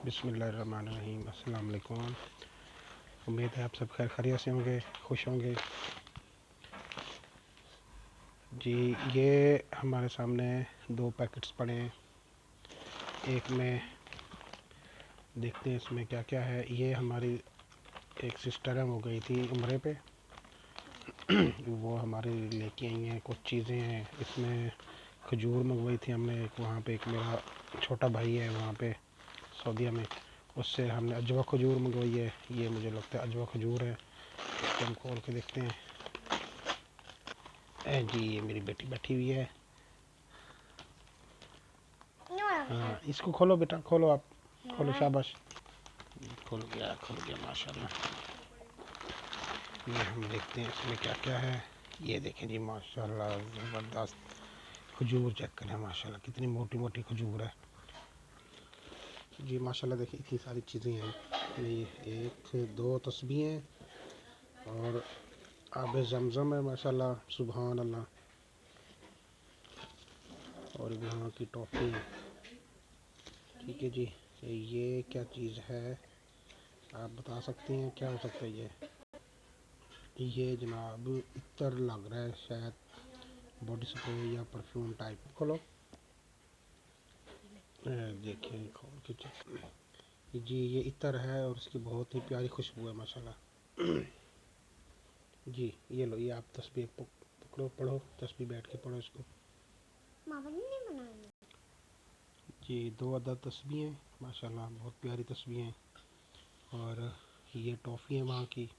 बिस्मिल्लाहिर्रहमानिर्रहीम। अस्सलाम वालेकुम। उम्मीद है आप सब खैर खैरियत से होंगे, खुश होंगे। जी, ये हमारे सामने दो पैकेट्स पड़े हैं। एक में देखते हैं इसमें क्या क्या है। ये हमारी एक सिस्टर है, वो गई थी उम्रे पे वो हमारे लेके आई हैं कुछ चीज़ें हैं। इसमें खजूर मंगवाई थी हमने। एक वहाँ पे एक मेरा छोटा भाई है वहाँ पे सऊदीया में, उससे हमने अजवा खजूर मंगवाई है। ये मुझे लगता है अजवा खजूर है। इसको हम खोल के देखते हैं। जी, ये मेरी बेटी बैठी हुई है। हाँ, इसको खोलो बेटा, खोलो आप, खोलो, शाबाश। खुल गया माशाल्लाह। ये हम देखते हैं इसमें क्या क्या है। ये देखें जी, माशाल्लाह ज़बरदस्त खजूर चेक करें, माशाल्लाह कितनी मोटी मोटी खजूर है जी। माशाल्लाह देखिए इतनी सारी चीज़ें हैं। ये एक दो तस्बीह हैं और आब ज़मज़म है, माशाल्लाह सुभान अल्लाह। और यहाँ की टॉफ़ी, ठीक है जी। ये क्या चीज़ है, आप बता सकते हैं क्या हो सकता है ये जनाब इत्र लग रहा है, शायद बॉडी स्प्रे या परफ्यूम टाइप। खोलो, देखिए खोल के चेक। जी, ये इत्र है और इसकी बहुत ही प्यारी खुशबू है माशाल्लाह। जी, ये लो, ये आप तस्बीह पकड़ो, पढ़ो तस्बीह, बैठ के पढ़ो इसको। जी, दो अदद तस्बीह हैं माशाल्लाह, बहुत प्यारी तस्बीह हैं। और ये टॉफ़ी है वहाँ की।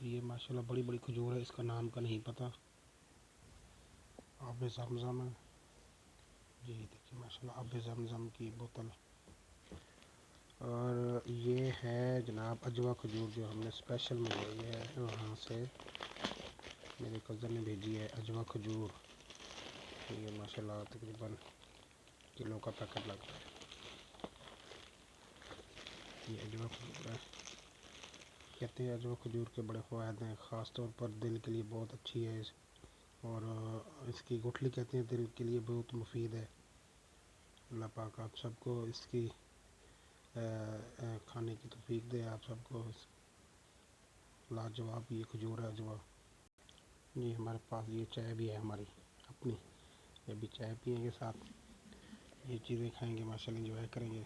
ये माशाल्लाह बड़ी बड़ी खजूर है, इसका नाम का नहीं पता। आब ज़मज़म है जी, देखिए माशाल्लाह आब ज़मज़म की बोतल। और ये है जनाब अजवा खजूर, जो हमने स्पेशल मंगवाई है वहाँ से, मेरे कज़न ने भेजी है अजवा खजूर। ये माशाल्लाह तकरीबन किलो का पैकेट लग रहा है। ये अजवा खजूर है। कहते हैं अजवा खजूर के बड़े फ़ायदे हैं, ख़ास तौर पर दिल के लिए बहुत अच्छी है। और इसकी गुठली कहते हैं दिल के लिए बहुत मुफीद है। अल्लाह पाक आप सबको इसकी खाने की तौफीक दे। आप सबको लाजवाब ये खजूर है अजवा। जी, हमारे पास ये चाय भी है हमारी अपनी, ये भी चाय पिएंगे, साथ ये चीज़ें खाएंगे, माशाल्लाह एंजॉय करेंगे।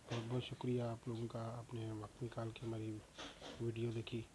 बहुत बहुत शुक्रिया आप लोगों का, आपने वक्त निकाल के हमारी वीडियो देखी।